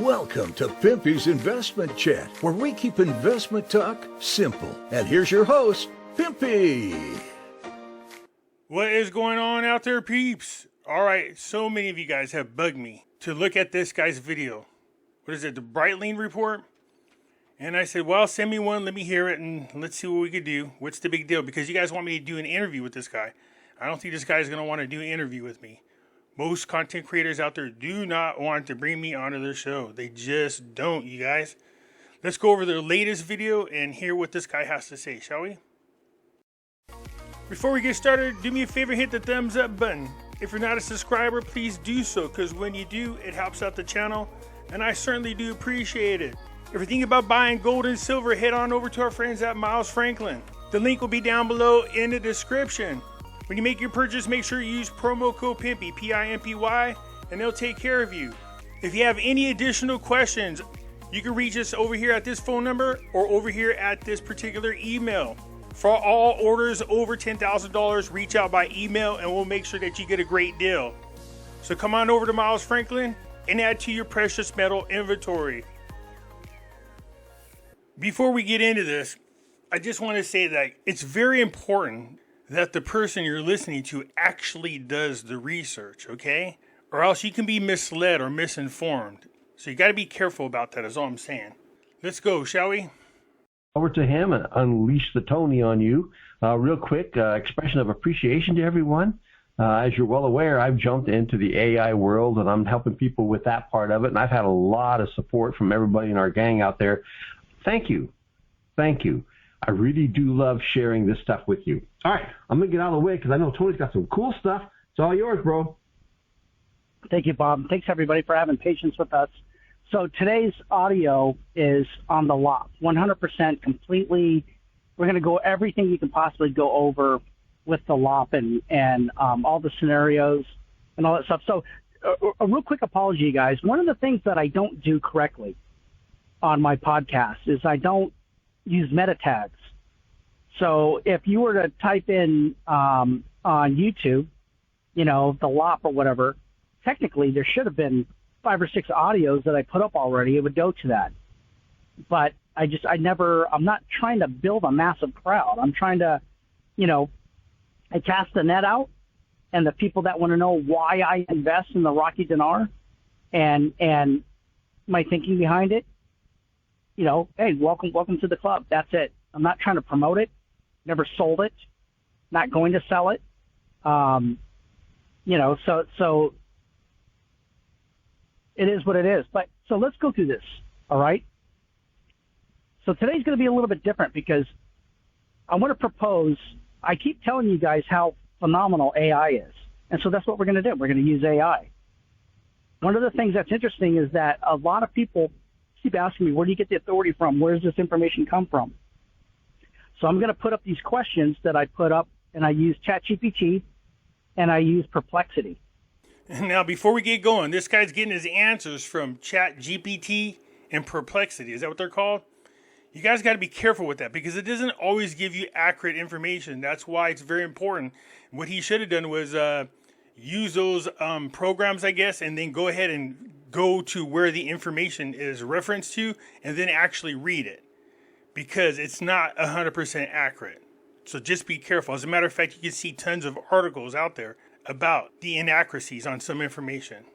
Welcome to Pimpy's Investment Chat, where we keep investment talk simple. And here's your host, Pimpy. What is going on out there, peeps? All right, so many of you guys have bugged me to look at this guy's video. What is it, the Breitling report? And I said, well, send me one, let me hear it, and let's see what we could do. What's the big deal? Because you guys want me to do an interview with this guy. I don't think this guy's going to want to do an interview with me. Most content creators out there do not want to bring me onto their show. They just don't, you guys. Let's go over their latest video and hear what this guy has to say, shall we? Before we get started, do me a favor, hit the thumbs up button. If you're not a subscriber, please do so, because when you do, it helps out the channel, and I certainly do appreciate it. If you're thinking about buying gold and silver, head on over to our friends at Miles Franklin. The link will be down below in the description. When you make your purchase, make sure you use promo code Pimpy, P-I-M-P-Y, and they'll take care of you. If you have any additional questions, you can reach us over here at this phone number or over here at this particular email. For all orders over $10,000, reach out by email and we'll make sure that you get a great deal. So come on over to Miles Franklin and add to your precious metal inventory. Before we get into this, I just want to say that it's very important that the person you're listening to actually does the research, okay? Or else you can be misled or misinformed. So you got to be careful about that, is all I'm saying. Let's go, shall we? Over to him and unleash the Tony on you. Real quick, expression of appreciation to everyone. As you're well aware, I've jumped into the AI world and I'm helping people with that part of it. And I've had a lot of support from everybody in our gang out there. Thank you. Thank you. I really do love sharing this stuff with you. All right, I'm going to get out of the way because I know Tony's got some cool stuff. It's all yours, bro. Thank you, Bob. Thanks, everybody, for having patience with us. So today's audio is on the lot, 100% completely. We're going to go everything you can possibly go over with the LOP and all the scenarios and all that stuff. So a real quick apology, guys. One of the things that I don't do correctly on my podcast is I don't use meta tags. So if you were to type in on YouTube, you know, the LOP or whatever, technically there should have been 5 or 6 audios that I put up already. It would go to that. But I'm not trying to build a massive crowd. I'm trying to, I cast the net out, and the people that want to know why I invest in the Rocky Dinar and my thinking behind it, hey, welcome to the club. That's it. I'm not trying to promote it. Never sold it. Not going to sell it. So it is what it is. But so let's go through this. All right. So today's going to be a little bit different because I want to propose. I keep telling you guys how phenomenal AI is. And so that's what we're going to do. We're going to use AI. One of the things that's interesting is that a lot of people keep asking me, where do you get the authority from? Where does this information come from? So I'm going to put up these questions that I put up, and I use ChatGPT, and I use Perplexity. Now, before we get going, this guy's getting his answers from ChatGPT and Perplexity. Is that what they're called? You guys got to be careful with that because it doesn't always give you accurate information. That's why it's very important. What he should have done was use those programs, I guess, and then go ahead and go to where the information is referenced to and then actually read it because it's not 100% accurate. So just be careful. As a matter of fact, you can see tons of articles out there about the inaccuracies on some information.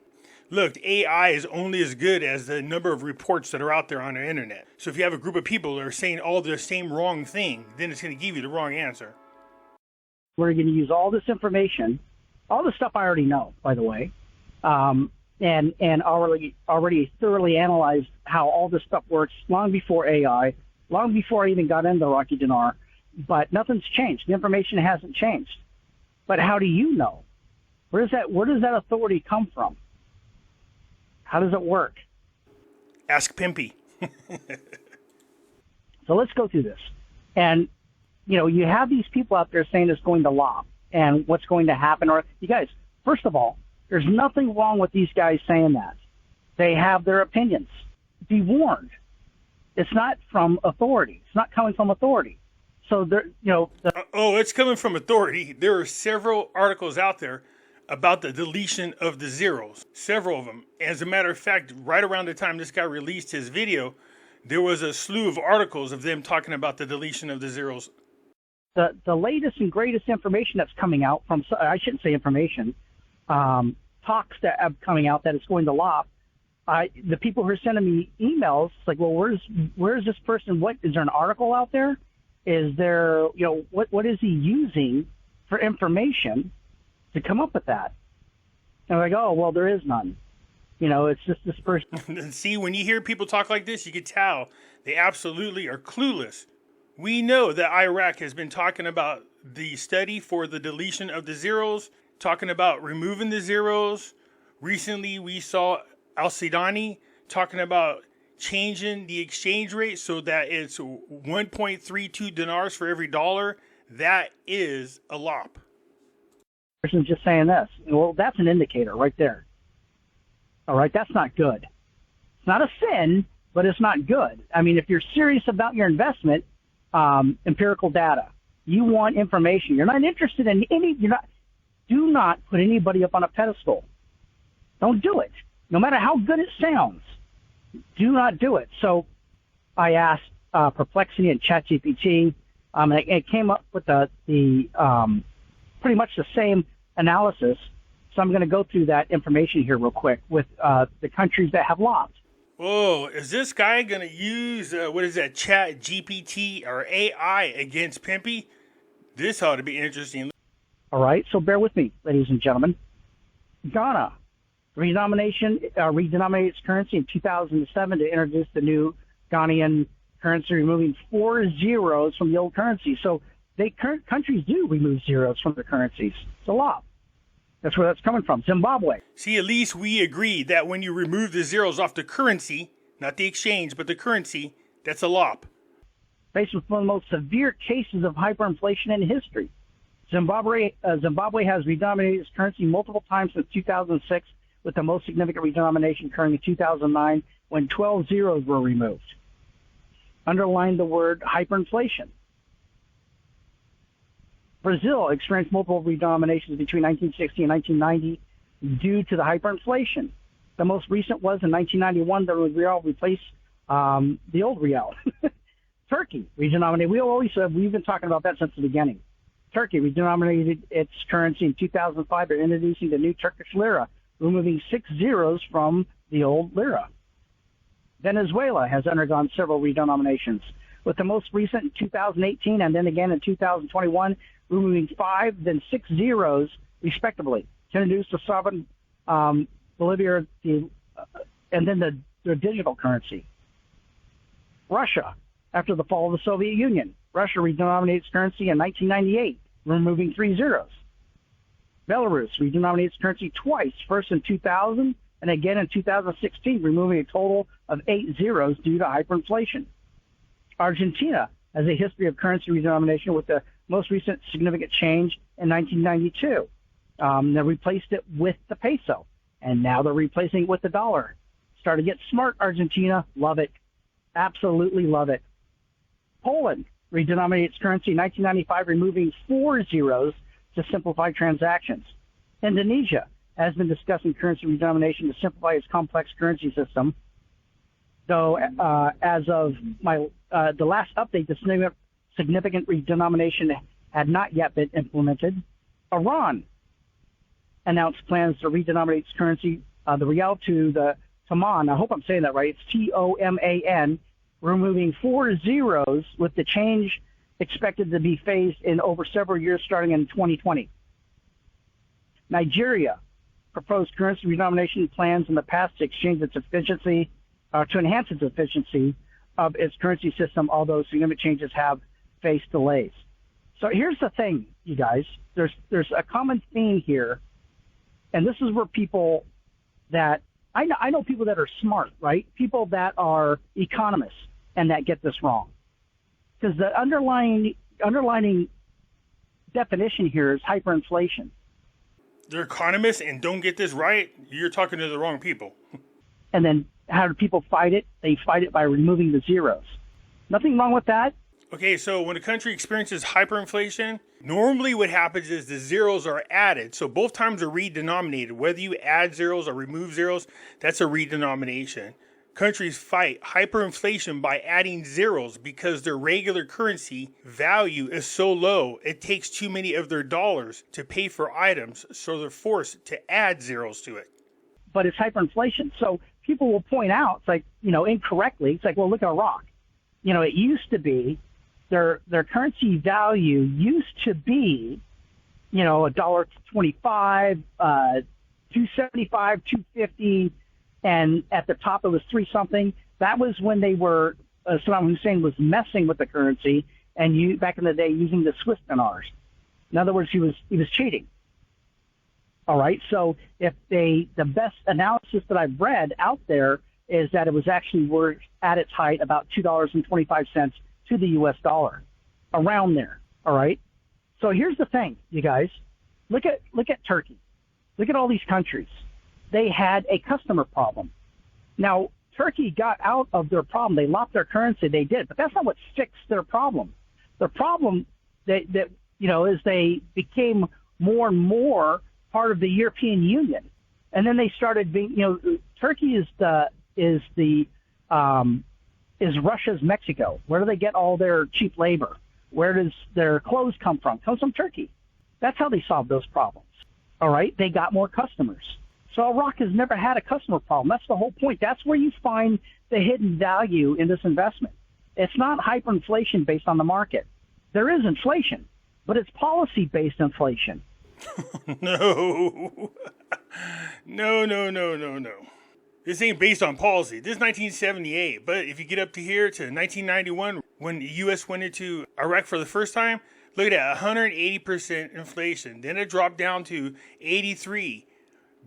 Look, AI is only as good as the number of reports that are out there on the internet. So if you have a group of people that are saying all the same wrong thing, then it's going to give you the wrong answer. We're going to use all this information, all the stuff I already know, by the way, and already thoroughly analyzed how all this stuff works long before AI, long before I even got into Rocky Dinar. But nothing's changed. The information hasn't changed. But how do you know? Where does that authority come from? How does it work? Ask Pimpy. So let's go through this. And, you have these people out there saying it's going to LOP and what's going to happen. Or you guys, first of all, there's nothing wrong with these guys saying that. They have their opinions. Be warned. It's not from authority. It's not coming from authority. So, it's coming from authority. There are several articles out there about the deletion of the zeros. Several of them. As a matter of fact, right around the time this guy released his video, there was a slew of articles of them talking about the deletion of the zeros. The latest and greatest information that's coming out from, I shouldn't say information, talks that are coming out that it's going to LOP. The people who are sending me emails, like, well, where's this person? What is there an article out there? Is there, what is he using for information to come up with that? And I'm like, oh, well, there is none. It's just this person. See, when you hear people talk like this, you can tell they absolutely are clueless. We know that Iraq has been talking about the study for the deletion of the zeros, talking about removing the zeros. Recently, we saw Al-Sidani talking about changing the exchange rate so that it's 1.32 dinars for every dollar. That is a lop. Person's just saying this. Well, that's an indicator right there. All right, that's not good. It's not a sin, but it's not good. I mean, if you're serious about your investment, empirical data, you want information. You're not interested in do not put anybody up on a pedestal. Don't do it. No matter how good it sounds, do not do it. So I asked Perplexity and ChatGPT, and it came up with the pretty much the same analysis. So I'm going to go through that information here real quick with the countries that have lopped. Whoa, is this guy going to use, ChatGPT or AI against Pimpy? This ought to be interesting. All right, so bear with me, ladies and gentlemen. Ghana redenominated its currency in 2007 to introduce the new Ghanaian currency, removing 4 zeros from the old currency. So countries do remove zeros from their currencies. It's a lot. That's where that's coming from. Zimbabwe. See, at least we agree that when you remove the zeros off the currency, not the exchange, but the currency, that's a lop. Faced with one of the most severe cases of hyperinflation in history. Zimbabwe has redenominated its currency multiple times since 2006, with the most significant redenomination occurring in 2009 when 12 zeros were removed. Underline the word hyperinflation. Brazil experienced multiple redenominations between 1960 and 1990 due to the hyperinflation. The most recent was in 1991, the real replaced the old real. Turkey redenominated. We've been talking about that since the beginning. Turkey redenominated its currency in 2005 by introducing the new Turkish lira, removing 6 zeros from the old lira. Venezuela has undergone several redenominations, with the most recent in 2018 and then again in 2021, removing 5, then 6 zeros, respectively, to introduce the sovereign Bolivia and then the digital currency. Russia, after the fall of the Soviet Union, Russia redenominated its currency in 1998, removing 3 zeros. Belarus redenominated its currency twice, first in 2000 and again in 2016, removing a total of 8 zeros due to hyperinflation. Argentina has a history of currency redenomination, with the most recent significant change in 1992. They replaced it with the peso, and now they're replacing it with the dollar. Start to get smart, Argentina. Love it. Absolutely love it. Poland redenominated its currency in 1995, removing 4 zeros to simplify transactions. Indonesia has been discussing currency redenomination to simplify its complex currency system, though as of the last update, the significant redenomination had not yet been implemented. Iran announced plans to redenominate its currency, the rial, to the Taman. I hope I'm saying that right. It's Toman, removing 4 zeros, with the change expected to be phased in over several years starting in 2020. Nigeria proposed currency redenomination plans in the past to enhance its efficiency of its currency system, although significant changes have faced delays. So here's the thing, you guys. There's a common theme here, and this is where people that I know people that are smart, right? People that are economists and that get this wrong. Because the underlying definition here is hyperinflation. They're economists and don't get this right, you're talking to the wrong people. And then how do people fight it? They fight it by removing the zeros. Nothing wrong with that. Okay, so when a country experiences hyperinflation, normally what happens is the zeros are added. So both times are redenominated. Whether you add zeros or remove zeros, that's a redenomination. Countries fight hyperinflation by adding zeros because their regular currency value is so low, it takes too many of their dollars to pay for items, so they're forced to add zeros to it. But it's hyperinflation. So people will point out, it's like, incorrectly, it's like, well, look at Iraq. It used to be, their currency value used to be, $1.25, $2.75, $2.50, and at the top it was 3 something. That was when they were Saddam Hussein was messing with the currency, and back in the day using the Swiss dinars. In other words, he was cheating. All right. So the best analysis that I've read out there is that it was actually worth at its height about $2.25 to the U.S. dollar, around there. All right. So here's the thing, you guys. Look at Turkey. Look at all these countries. They had a customer problem. Now, Turkey got out of their problem. They lopped their currency. They did, but that's not what fixed their problem. The problem that is they became more and more part of the European Union, and then they started being. Turkey is Russia's Mexico. Where do they get all their cheap labor? Where does their clothes come from? It comes from Turkey. That's how they solved those problems. All right, they got more customers. So Iraq has never had a customer problem. That's the whole point. That's where you find the hidden value in this investment. It's not hyperinflation based on the market. There is inflation, but it's policy-based inflation. No. No. This ain't based on policy. This is 1978. But if you get up to here to 1991, when the U.S. went into Iraq for the first time, look at that, 180% inflation. Then it dropped down to 83%.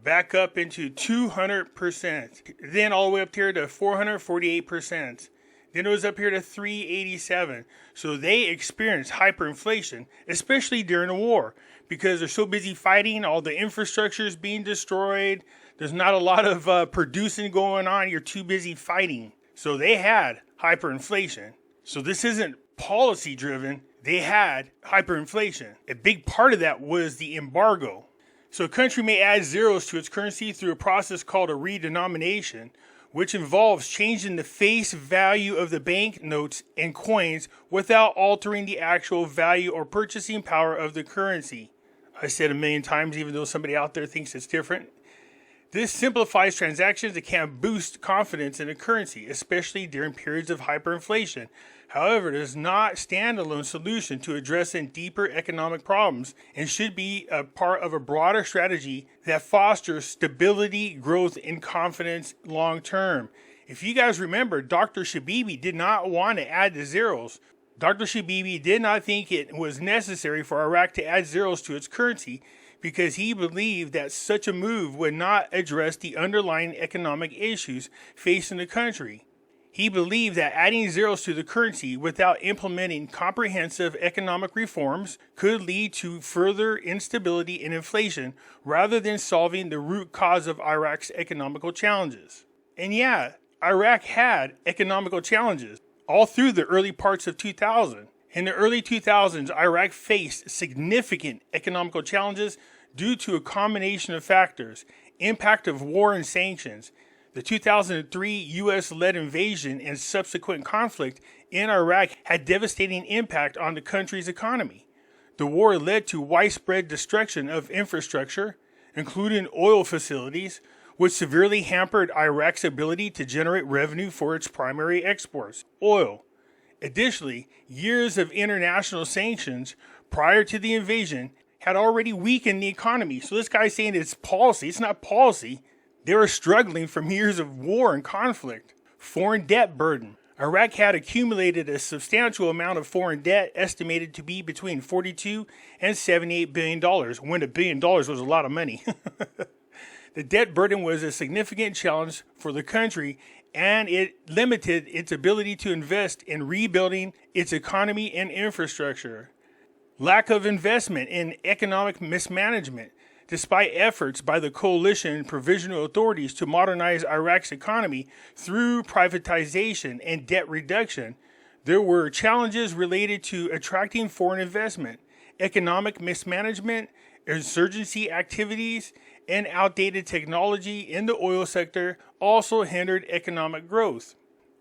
Back up into 200%, then all the way up here to 448%. Then it was up here to 387. So they experienced hyperinflation, especially during the war, because they're so busy fighting. All the infrastructure is being destroyed. There's not a lot of producing going on. You're too busy fighting. So they had hyperinflation. So this isn't policy driven. They had hyperinflation. A big part of that was the embargo. So a country may add zeros to its currency through a process called a redenomination, which involves changing the face value of the banknotes and coins without altering the actual value or purchasing power of the currency. I said 1,000,000 times, even though somebody out there thinks it's different. This simplifies transactions that can boost confidence in a currency, especially during periods of hyperinflation. However, it is not a standalone solution to addressing deeper economic problems and should be a part of a broader strategy that fosters stability, growth, and confidence long term. If you guys remember, Dr. Shabibi did not want to add the zeros. Dr. Shabibi did not think it was necessary for Iraq to add zeros to its currency because he believed that such a move would not address the underlying economic issues facing the country. He believed that adding zeros to the currency without implementing comprehensive economic reforms could lead to further instability and inflation rather than solving the root cause of Iraq's economical challenges. And yeah, Iraq had economical challenges all through the early parts of 2000. In the early 2000s, Iraq faced significant economical challenges due to a combination of factors: impact of war and sanctions, the 2003 U.S.-led invasion and subsequent conflict in Iraq had devastating impact on the country's economy. The war led to widespread destruction of infrastructure, including oil facilities, which severely hampered Iraq's ability to generate revenue for its primary exports, oil. Additionally, years of international sanctions prior to the invasion had already weakened the economy. So this guy's saying it's policy. It's not policy. They were struggling from years of war and conflict. Foreign debt burden. Iraq had accumulated a substantial amount of foreign debt, estimated to be between $42 and $78 billion, when $1 billion was a lot of money. The debt burden was a significant challenge for the country, and it limited its ability to invest in rebuilding its economy and infrastructure. Lack of investment in economic mismanagement. Despite efforts by the coalition and provisional authorities to modernize Iraq's economy through privatization and debt reduction, There were challenges related to attracting foreign investment, economic mismanagement, insurgency activities, and outdated technology in the oil sector also hindered economic growth.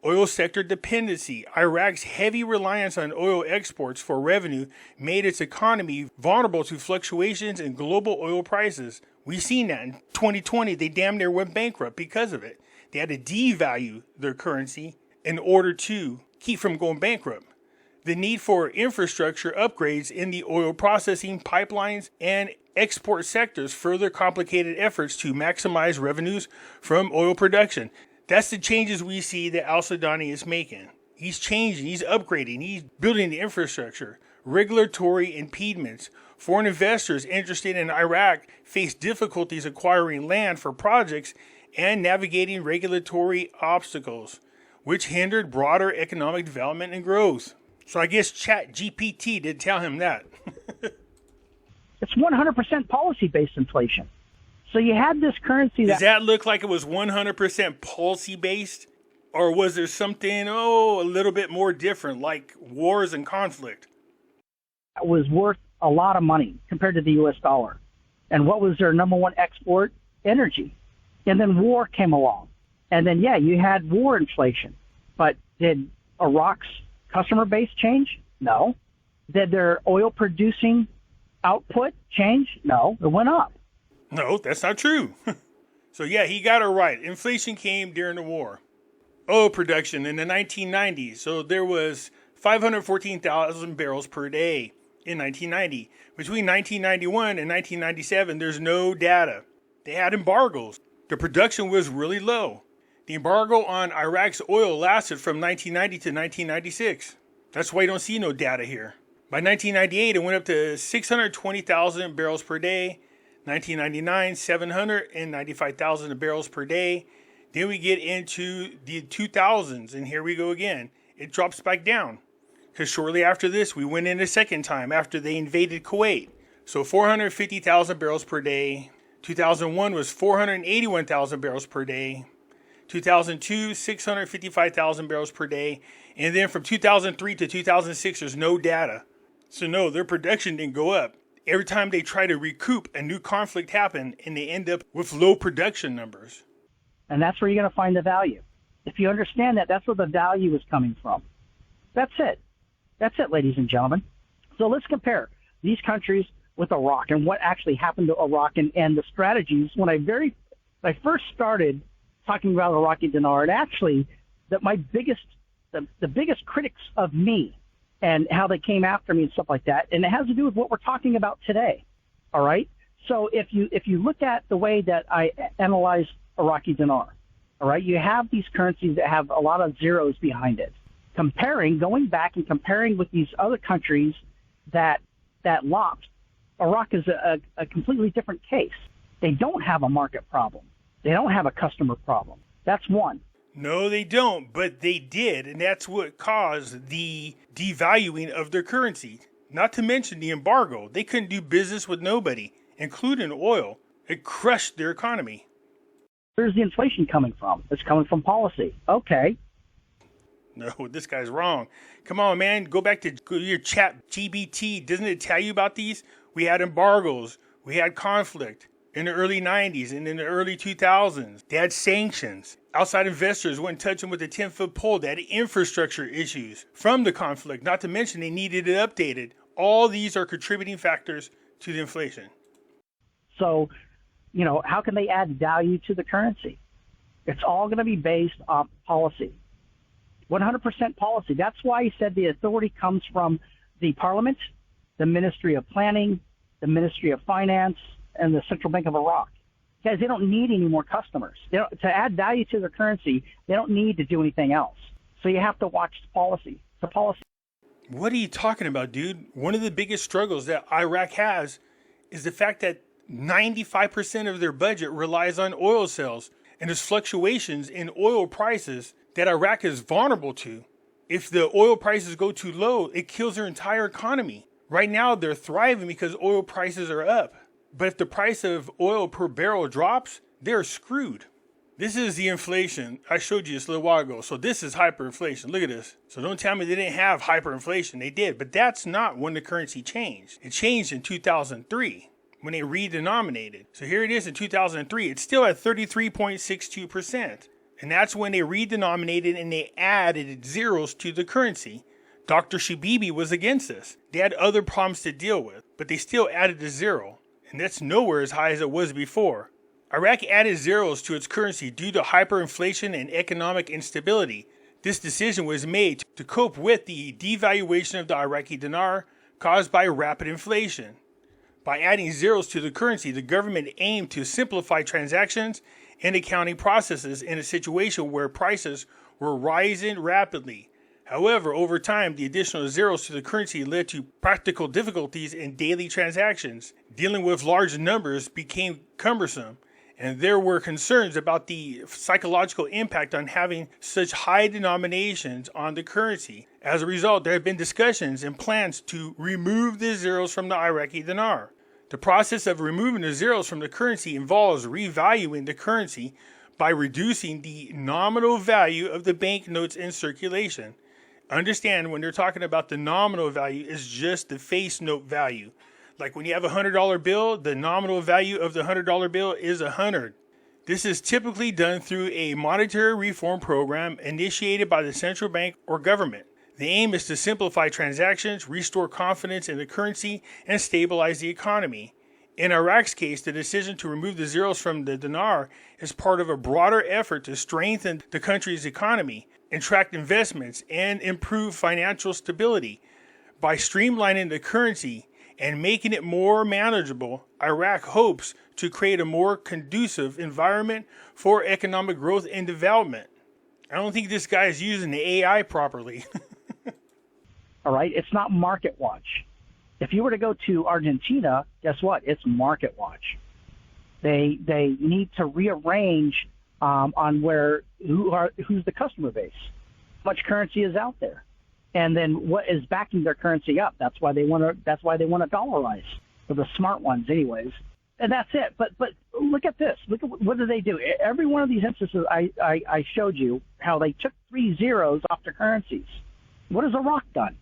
Oil sector dependency. Iraq's heavy reliance on oil exports for revenue made its economy vulnerable to fluctuations in global oil prices. We've seen that in 2020. They damn near went bankrupt because of it. They had to devalue their currency in order to keep from going bankrupt. The need for infrastructure upgrades in the oil processing, pipelines, and export sectors further complicated efforts to maximize revenues from oil production. That's the changes we see that al-Sudani is making. He's changing, he's upgrading, he's building the infrastructure. Regulatory impediments. Foreign investors interested in Iraq face difficulties acquiring land for projects and navigating regulatory obstacles, which hindered broader economic development and growth. So I guess ChatGPT did tell him that. It's 100% policy-based inflation. So you had this currency Does that look like it was 100% policy-based? Or was there something, a little bit more different, like wars and conflict? was worth a lot of money compared to the U.S. dollar. And what was their number one export? Energy. And then war came along. And then, you had war inflation. But did Iraq's customer base change? No. Did their oil producing output change? No, it went up. No, that's not true. So he got it right. Inflation came during the war. Oil production in the 1990s. So there was 514,000 barrels per day in 1990. Between 1991 and 1997, there's no data. They had embargoes. The production was really low. The embargo on Iraq's oil lasted from 1990 to 1996. That's why you don't see no data here. By 1998, it went up to 620,000 barrels per day. 1999, 795,000 barrels per day. Then we get into the 2000s, and here we go again. It drops back down. Because shortly after this, we went in a second time after they invaded Kuwait. So 450,000 barrels per day. 2001 was 481,000 barrels per day. 2002, 655,000 barrels per day. And then from 2003 to 2006, there's no data. So no, their production didn't go up. Every time they try to recoup, a new conflict happened, and they end up with low production numbers. And that's where you're going to find the value. If you understand that, that's where the value is coming from. That's it. That's it, ladies and gentlemen. So let's compare these countries with Iraq and what actually happened to Iraq and the strategies. When I first started talking about Iraqi dinar, and actually the biggest critics of me and how they came after me and stuff like that, and it has to do with what we're talking about today. All right. So if you look at the way that I analyze Iraqi dinar, all right, you have these currencies that have a lot of zeros behind it. Going back and comparing with these other countries that lopped, Iraq is a completely different case. They don't have a market problem. They don't have a customer problem. That's one. No, they don't, but they did, and that's what caused the devaluing of their currency. Not to mention the embargo. They couldn't do business with nobody, including oil. It crushed their economy. Where's the inflation coming from? It's coming from policy. Okay. No, this guy's wrong. Come on, man. Go back to your chat GBT. Doesn't it tell you about these? We had embargoes. We had conflict in the early 90s and in the early 2000s. They had sanctions. Outside investors wouldn't touch them with a 10-foot pole. They had infrastructure issues from the conflict. Not to mention they needed it updated. All these are contributing factors to the inflation. So, how can they add value to the currency? It's all going to be based on policy. 100% policy. That's why he said the authority comes from the Parliament, the Ministry of Planning, the Ministry of Finance, and the Central Bank of Iraq. Guys, they don't need any more customers. To add value to their currency, they don't need to do anything else. So you have to watch the policy. The policy. What are you talking about, dude? One of the biggest struggles that Iraq has is the fact that 95% of their budget relies on oil sales, and there's fluctuations in oil prices that Iraq is vulnerable to. If the oil prices go too low, it kills their entire economy. Right now, they're thriving because oil prices are up. But if the price of oil per barrel drops, they're screwed. This is the inflation I showed you this a little while ago. So this is hyperinflation. Look at this. So don't tell me they didn't have hyperinflation. They did, but that's not when the currency changed. It changed in 2003 when they redenominated. So here it is in 2003. It's still at 33.62%. And that's when they redenominated and they added zeros to the currency. Dr. Shabibi was against this. They had other problems to deal with, but they still added a zero. And that's nowhere as high as it was before. Iraq added zeros to its currency due to hyperinflation and economic instability. This decision was made to cope with the devaluation of the Iraqi dinar caused by rapid inflation. By adding zeros to the currency, the government aimed to simplify transactions and accounting processes in a situation where prices were rising rapidly. However, over time, the additional zeros to the currency led to practical difficulties in daily transactions. Dealing with large numbers became cumbersome, and there were concerns about the psychological impact on having such high denominations on the currency. As a result, there have been discussions and plans to remove the zeros from the Iraqi dinar. The process of removing the zeros from the currency involves revaluing the currency by reducing the nominal value of the banknotes in circulation. Understand, when they're talking about the nominal value, is just the face note value. Like when you have a $100 bill, the nominal value of the $100 bill is 100. This is typically done through a monetary reform program initiated by the central bank or government. The aim is to simplify transactions, restore confidence in the currency, and stabilize the economy. In Iraq's case, the decision to remove the zeros from the dinar is part of a broader effort to strengthen the country's economy, attract investments, and improve financial stability. By streamlining the currency and making it more manageable, Iraq hopes to create a more conducive environment for economic growth and development. I don't think this guy is using the AI properly. All right, it's not Market Watch. If you were to go to Argentina, guess what? It's Market Watch. They need to rearrange on who's the customer base, how much currency is out there, and then what is backing their currency up. That's why they want to dollarize, for the smart ones, anyways. And that's it. But look at this. Look at what do they do? Every one of these instances I showed you how they took 3 zeros off their currencies. What has Iraq done?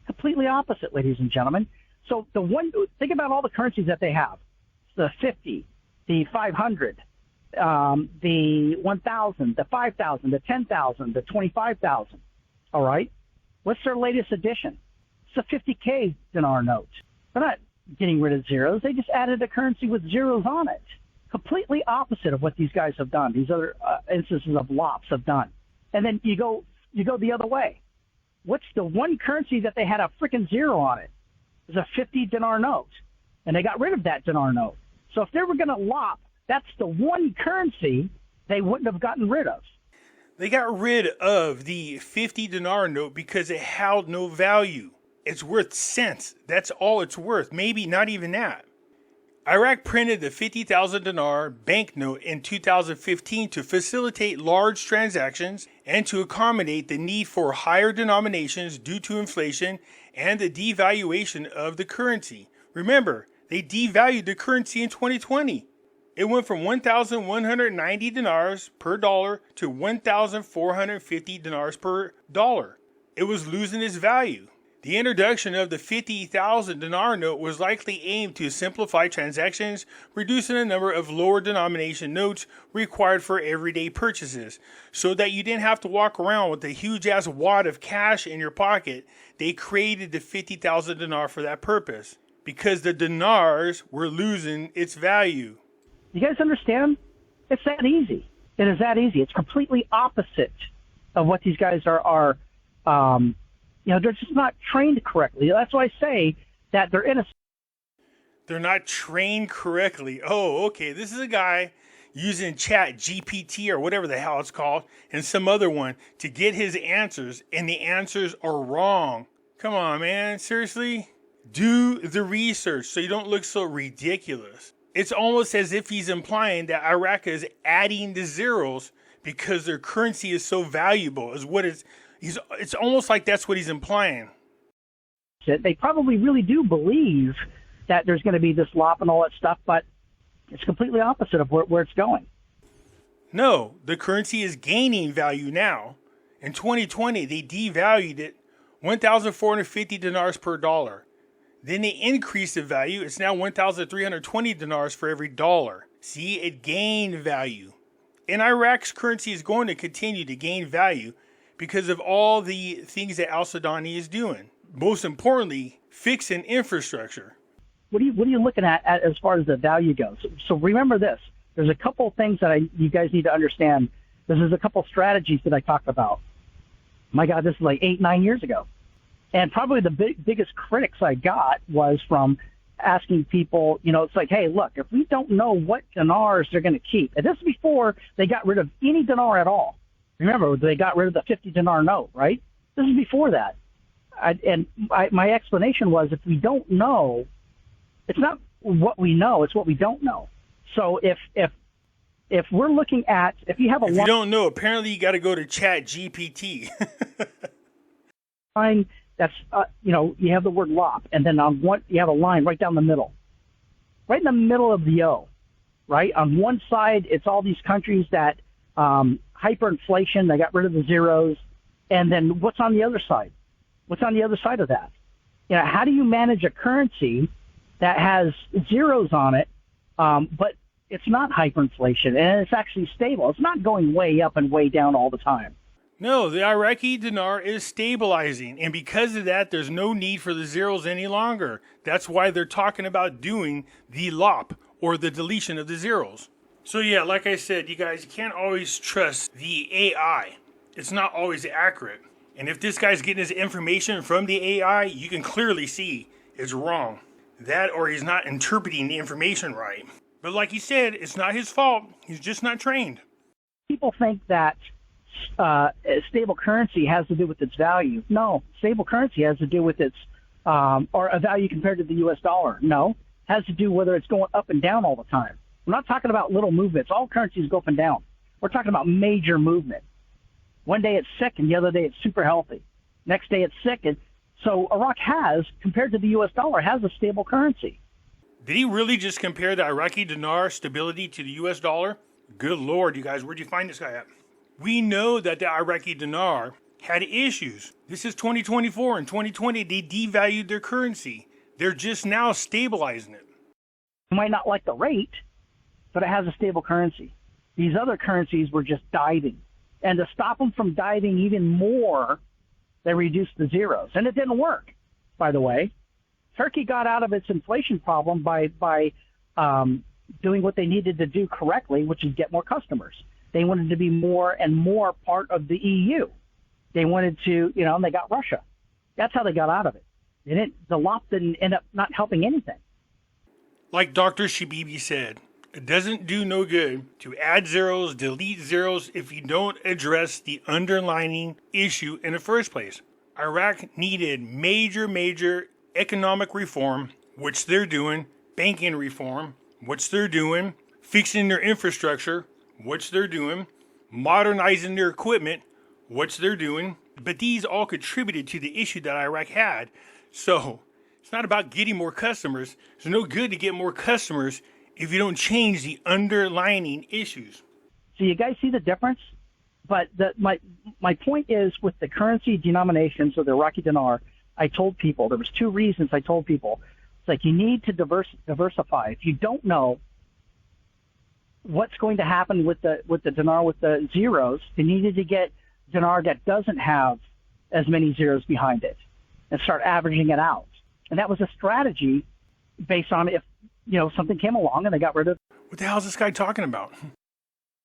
Completely opposite, ladies and gentlemen. So think about all the currencies that they have: the 50, the 500, the 1,000, the 5,000, the 10,000, the 25,000. All right. What's their latest addition? It's a 50K dinar note. They're not getting rid of zeros. They just added a currency with zeros on it. Completely opposite of what these guys have done. These other instances of lops have done. And then you go the other way. What's the one currency that they had a freaking zero on it? It was a 50 dinar note. And they got rid of that dinar note. So if they were going to lop, that's the one currency they wouldn't have gotten rid of. They got rid of the 50 dinar note because it held no value. It's worth cents. That's all it's worth. Maybe not even that. Iraq printed the 50,000 dinar banknote in 2015 to facilitate large transactions and to accommodate the need for higher denominations due to inflation and the devaluation of the currency. Remember, they devalued the currency in 2020. It went from 1,190 dinars per dollar to 1,450 dinars per dollar. It was losing its value. The introduction of the 50,000 dinar note was likely aimed to simplify transactions, reducing the number of lower denomination notes required for everyday purchases, so that you didn't have to walk around with a huge ass wad of cash in your pocket. They created the 50,000 dinar for that purpose, because the dinars were losing its value. You guys understand? It's that easy. It is that easy. It's completely opposite of what these guys are they're just not trained correctly. That's why I say that they're innocent. They're not trained correctly. Oh, okay. This is a guy using Chat GPT or whatever the hell it's called and some other one to get his answers, and the answers are wrong. Come on, man. Seriously? Do the research so you don't look so ridiculous. It's almost as if he's implying that Iraq is adding the zeros because their currency is so valuable, is what it's almost like that's what he's implying. They probably really do believe that there's going to be this lop and all that stuff, but it's completely opposite of where it's going. No, the currency is gaining value now. In 2020, they devalued it 1,450 dinars per dollar. Then they increased the value. It's now 1,320 dinars for every dollar. See, it gained value. And Iraq's currency is going to continue to gain value because of all the things that al-Sudani is doing. Most importantly, fixing infrastructure. What are you looking at as far as the value goes? So remember this. There's a couple of things that you guys need to understand. There's a couple of strategies that I talked about. My God, this is like 8-9 years ago. And probably the biggest critics I got was from asking people, it's like, hey, look, if we don't know what dinars they're going to keep, and this is before they got rid of any dinar at all. Remember, they got rid of the 50 dinar note, right? This is before that. My explanation was, if we don't know, it's not what we know, it's what we don't know. So if we're looking at, if you have a if you don't know, apparently you got to go to Chat GPT. line that's you have the word lop, and then on one you have a line right down the middle, right in the middle of the O, right? On one side, it's all these countries that hyperinflation, they got rid of the zeros, and then what's on the other side? What's on the other side of that? How do you manage a currency that has zeros on it, but it's not hyperinflation, and it's actually stable? It's not going way up and way down all the time. No, the Iraqi dinar is stabilizing, and because of that, there's no need for the zeros any longer. That's why they're talking about doing the lop, or the deletion of the zeros. So yeah, like I said, you guys, you can't always trust the AI. It's not always accurate. And if this guy's getting his information from the AI, you can clearly see it's wrong. That, or he's not interpreting the information right. But like he said, it's not his fault. He's just not trained. People think that stable currency has to do with its value. No, stable currency has to do with its, or a value compared to the U.S. dollar. No, it has to do whether it's going up and down all the time. We're not talking about little movements. All currencies go up and down. We're talking about major movement. One day it's sick, and the other day it's super healthy. Next day it's sick. And so Iraq has, compared to the U.S. dollar, has a stable currency. Did he really just compare the Iraqi dinar stability to the U.S. dollar? Good Lord, you guys, where'd you find this guy at? We know that the Iraqi dinar had issues. This is 2024. In 2020, they devalued their currency. They're just now stabilizing it. You might not like the rate, but it has a stable currency. These other currencies were just diving. And to stop them from diving even more, they reduced the zeros. And it didn't work, by the way. Turkey got out of its inflation problem by doing what they needed to do correctly, which is get more customers. They wanted to be more and more part of the EU. They wanted to, and they got Russia. That's how they got out of it. The lop didn't end up not helping anything. Like Dr. Shabibi said, it doesn't do no good to add zeros, delete zeros if you don't address the underlying issue in the first place. Iraq needed major economic reform, which they're doing, banking reform, which they're doing, fixing their infrastructure, which they're doing, modernizing their equipment, which they're doing. But these all contributed to the issue that Iraq had. So it's not about getting more customers. It's no good to get more customers if you don't change the underlying issues. So you guys see the difference? But my point is, with the currency denominations of the Iraqi dinar, I told people, there was two reasons I told people. It's like, you need to diversify. If you don't know what's going to happen with the dinar with the zeros, you needed to get dinar that doesn't have as many zeros behind it and start averaging it out. And that was a strategy based on if something came along and they got rid of. What the hell is this guy talking about?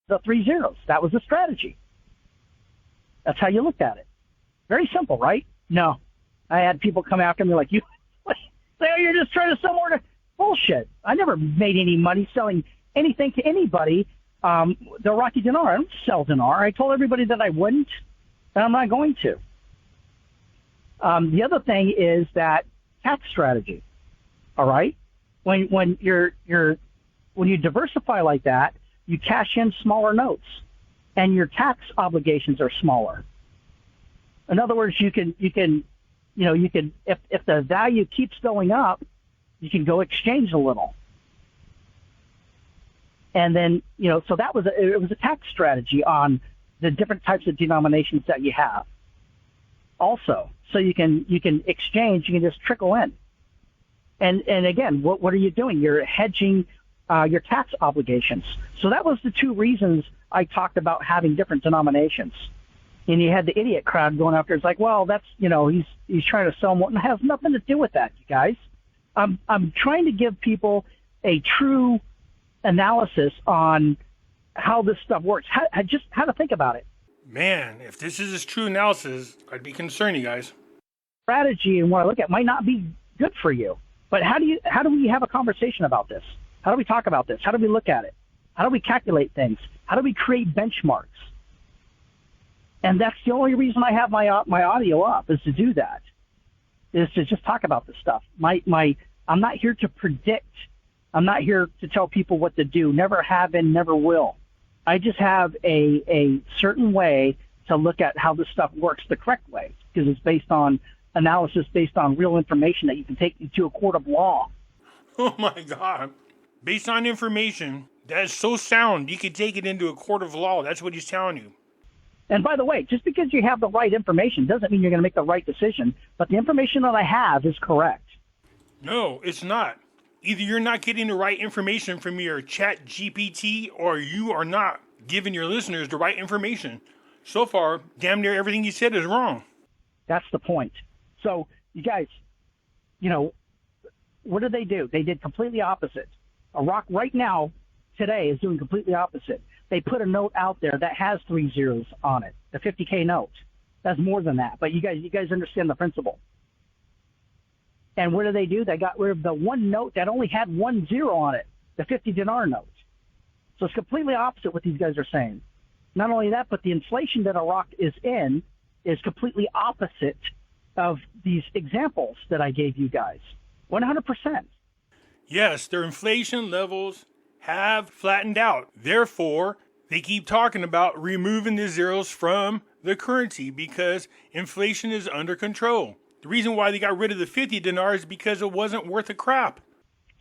The 3 zeros. That was the strategy. That's how you looked at it. Very simple, right? No. I had people come after me like, you're just trying to sell more to bullshit. I never made any money selling anything to anybody. The Iraqi dinar, I don't sell dinar. I told everybody that I wouldn't, and I'm not going to. The other thing is that tax strategy. All right? When you diversify like that, you cash in smaller notes, and your tax obligations are smaller. In other words, you can if the value keeps going up, you can go exchange a little. And then, so it was a tax strategy on the different types of denominations that you have. Also, so you can exchange, you can just trickle in. And again, what are you doing? You're hedging your tax obligations. So that was the two reasons I talked about having different denominations. And you had the idiot crowd going after. It's like, well, that's, he's trying to sell more. It has nothing to do with that, you guys. I'm trying to give people a true analysis on how this stuff works, how to think about it. Man, if this is true analysis, I'd be concerned, you guys. Strategy and what I look at might not be good for you, but how do we have a conversation about this? How do we talk about this? How do we look at it? How do we calculate things? How do we create benchmarks? And that's the only reason I have my audio up, is to do that, is to just talk about this stuff. I'm not here to predict. I'm not here to tell people what to do. Never have and never will. I just have a certain way to look at how this stuff works the correct way, because it's based on analysis, based on real information that you can take to a court of law. Oh my God. Based on information that is so sound, you can take it into a court of law. That's what he's telling you. And by the way, just because you have the right information doesn't mean you're going to make the right decision, but the information that I have is correct. No, it's not. Either you're not getting the right information from your chat GPT, or you are not giving your listeners the right information. So far, damn near everything you said is wrong. That's the point. So, you guys, what did they do? They did completely opposite. Iraq right now, today, is doing completely opposite. They put a note out there that has 3 zeros on it, the 50K note. That's more than that, but you guys understand the principle. And what do? They got rid of the one note that only had 1 zero on it, the 50 dinar note. So it's completely opposite what these guys are saying. Not only that, but the inflation that Iraq is in is completely opposite of these examples that I gave you guys. 100%. Yes, their inflation levels have flattened out. Therefore, they keep talking about removing the zeros from the currency because inflation is under control. The reason why they got rid of the 50 dinar is because it wasn't worth a crap.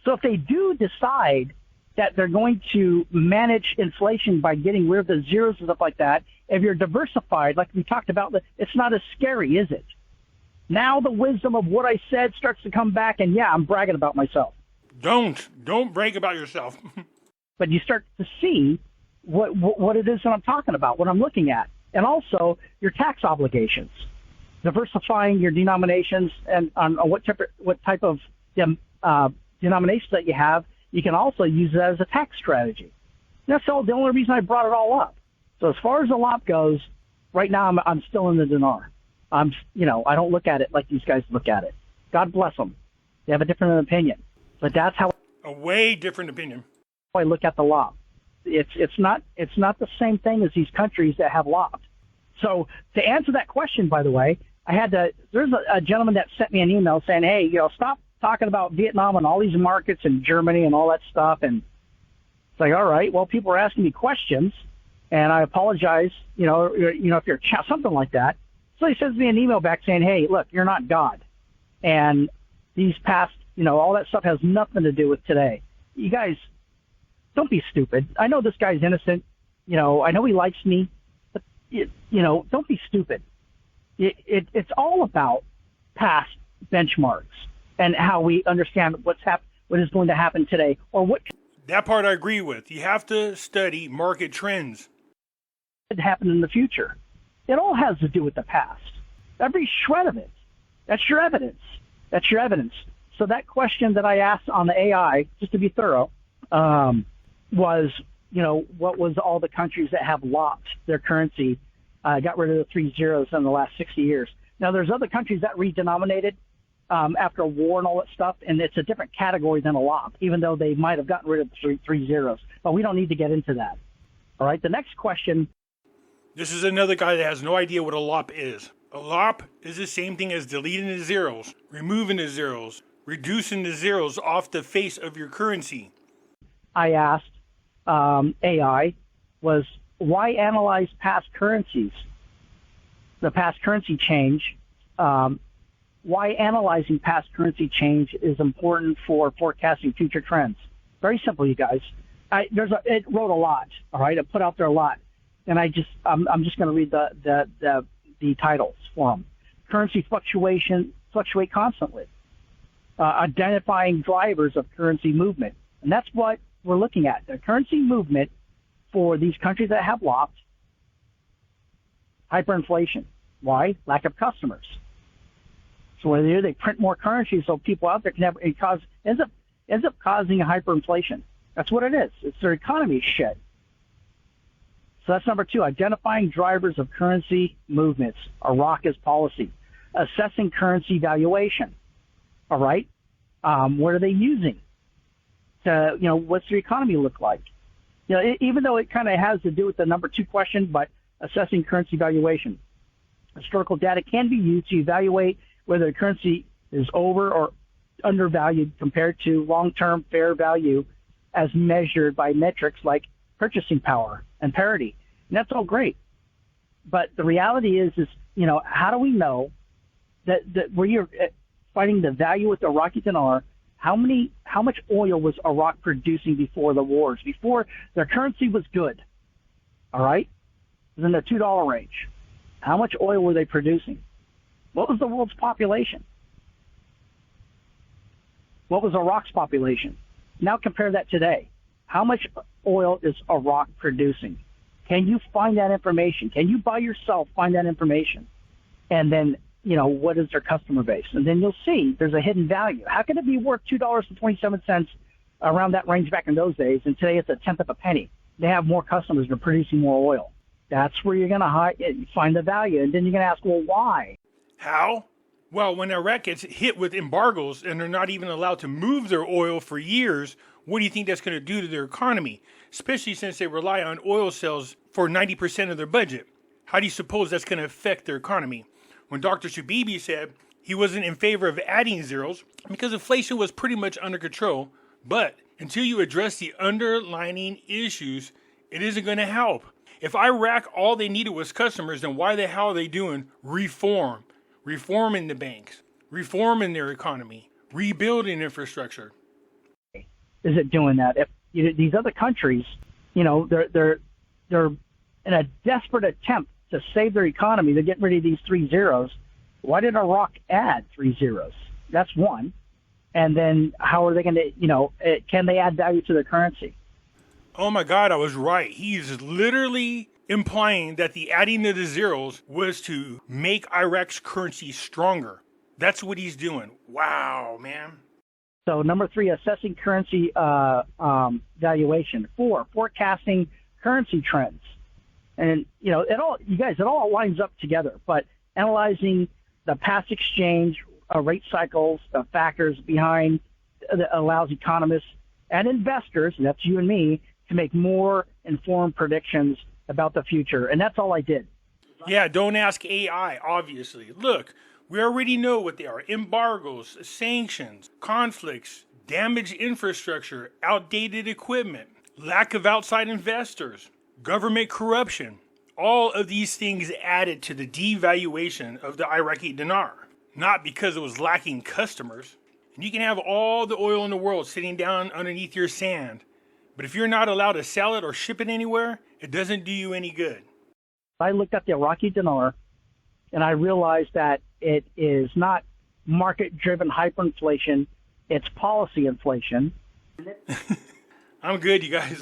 So if they do decide that they're going to manage inflation by getting rid of the zeros and stuff like that, if you're diversified, like we talked about, it's not as scary, is it? Now the wisdom of what I said starts to come back, and yeah, I'm bragging about myself. Don't brag about yourself. But you start to see what it is that I'm talking about, what I'm looking at, and also your tax obligations. Diversifying your denominations and on what type of denominations that you have, you can also use that as a tax strategy. That's all. The only reason I brought it all up. So as far as the lop goes, right now I'm still in the dinar. I don't look at it like these guys look at it. God bless them. They have a different opinion, but that's how a way different opinion. I look at the lop. It's not the same thing as these countries that have lop. So to answer that question, by the way, there's a gentleman that sent me an email saying, hey, stop talking about Vietnam and all these markets and Germany and all that stuff. And it's like, all right, well, people are asking me questions, and I apologize, if you're something like that. So he sends me an email back saying, hey, look, you're not God. And these past, all that stuff has nothing to do with today. You guys, don't be stupid. I know this guy's innocent. I know he likes me. But, don't be stupid. It's all about past benchmarks and how we understand what is going to happen today, or what that part I agree with. You have to study market trends. Could happen in the future. It all has to do with the past. Every shred of it. That's your evidence. That's your evidence. So that question that I asked on the AI, just to be thorough, was, what was all the countries that have lopped their currency, got rid of the 3 zeros in the last 60 years. Now, there's other countries that redenominated after a war and all that stuff, and it's a different category than a lop, even though they might have gotten rid of the 3 zeros. But we don't need to get into that. All right, the next question. This is another guy that has no idea what a lop is. A lop is the same thing as deleting the zeros, removing the zeros, reducing the zeros off the face of your currency. I asked AI was, why analyze past currencies? The past currency change. Why analyzing past currency change is important for forecasting future trends. Very simple, you guys. It wrote a lot. All right, it put out there a lot, and I'm just going to read the titles for them. Currency fluctuate constantly. Identifying drivers of currency movement, and that's what we're looking at. The currency movement for these countries that have lopped. Hyperinflation. Why? Lack of customers. So what they print more currency so people out there can have it ends up causing a hyperinflation. That's what it is. It's their economy shit. So that's number 2. Identifying drivers of currency movements. Iraq's policy. Assessing currency valuation. All right. What are they using? What's their economy look like? Even though it kind of has to do with the number 2 question, but assessing currency valuation. Historical data can be used to evaluate whether the currency is over or undervalued compared to long-term fair value as measured by metrics like purchasing power and parity. And that's all great. But the reality is, how do we know that where you're finding the value with the Iraqi dinar, how much oil was Iraq producing before the wars, before their currency was good? All right? It was in the $2 range. How much oil were they producing? What was the world's population? What was Iraq's population? Now compare that today. How much oil is Iraq producing? Can you find that information? Can you by yourself find that information? And then, what is their customer base? And then you'll see there's a hidden value. How can it be worth $2.27 around that range back in those days, and today it's a tenth of a penny? They have more customers. They're producing more oil. That's where you're going to find the value. And then you're going to ask, well, why? How? Well, when Iraq gets hit with embargoes and they're not even allowed to move their oil for years, what do you think that's going to do to their economy? Especially since they rely on oil sales for 90% of their budget. How do you suppose that's going to affect their economy? When Dr. Shabibi said he wasn't in favor of adding zeros because inflation was pretty much under control, but until you address the underlying issues, it isn't going to help. If Iraq all they needed was customers, then why the hell are they doing reform? Reforming the banks, reforming their economy, rebuilding infrastructure. Is it doing that? If these other countries, they're in a desperate attempt to save their economy, they're getting rid of these 3 zeros. Why did Iraq add 3 zeros? That's one. And then how are they going to, can they add value to their currency? Oh my God, I was right. He's literally implying that the adding of the zeros was to make Iraq's currency stronger. That's what he's doing. Wow, man. So number 3, assessing currency valuation. 4, forecasting currency trends. And, it all lines up together. But analyzing the past exchange rate cycles, the factors behind that allows economists and investors, and that's you and me, to make more informed predictions about the future. And that's all I did. Yeah, don't ask AI, obviously. Look, we already know what they are. Embargoes, sanctions, conflicts, damaged infrastructure, outdated equipment, lack of outside investors, government corruption. All of these things added to the devaluation of the Iraqi dinar. Not because it was lacking customers. And you can have all the oil in the world sitting down underneath your sand. But if you're not allowed to sell it or ship it anywhere, it doesn't do you any good. I looked at the Iraqi dinar, and I realized that it is not market-driven hyperinflation. It's policy inflation. I'm good, you guys.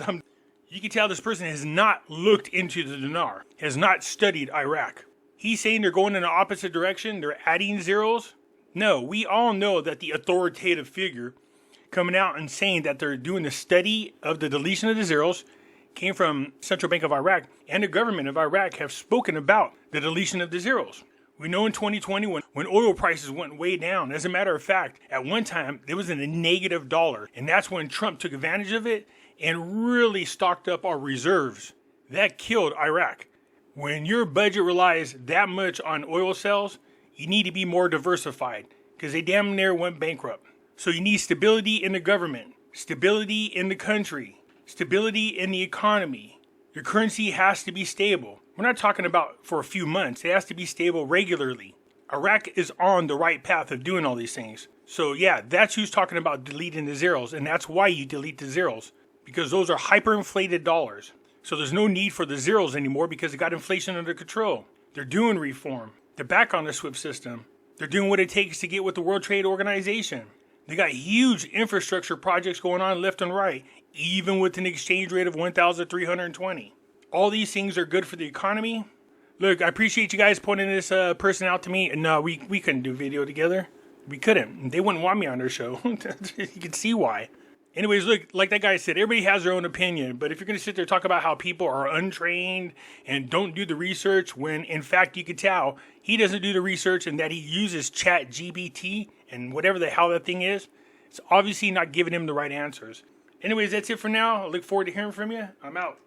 You can tell this person has not looked into the dinar, has not studied Iraq. He's saying they're going in the opposite direction. They're adding zeros. No, we all know that the authoritative figure coming out and saying that they're doing the study of the deletion of the zeros came from Central Bank of Iraq, and the government of Iraq have spoken about the deletion of the zeros. We know in 2020 when oil prices went way down, as a matter of fact, at one time there was a negative dollar, and that's when Trump took advantage of it and really stocked up our reserves. That killed Iraq. When your budget relies that much on oil sales, you need to be more diversified because they damn near went bankrupt. So you need stability in the government, stability in the country, stability in the economy. Your currency has to be stable. We're not talking about for a few months. It has to be stable regularly. Iraq is on the right path of doing all these things. So yeah, that's who's talking about deleting the zeros, and that's why you delete the zeros. because those are hyperinflated dollars. So there's no need for the zeros anymore because it got inflation under control. They're doing reform. They're back on the SWIFT system. They're doing what it takes to get with the World Trade Organization. They got huge infrastructure projects going on left and right, even with an exchange rate of 1,320. All these things are good for the economy. Look, I appreciate you guys pointing this person out to me. No, we couldn't do video together. We couldn't. They wouldn't want me on their show. You can see why. Anyways, look, like that guy said, everybody has their own opinion. But if you're going to sit there and talk about how people are untrained and don't do the research, when in fact you could tell he doesn't do the research and that he uses Chat GPT and whatever the hell that thing is, it's obviously not giving him the right answers. Anyways, that's it for now. I look forward to hearing from you. I'm out.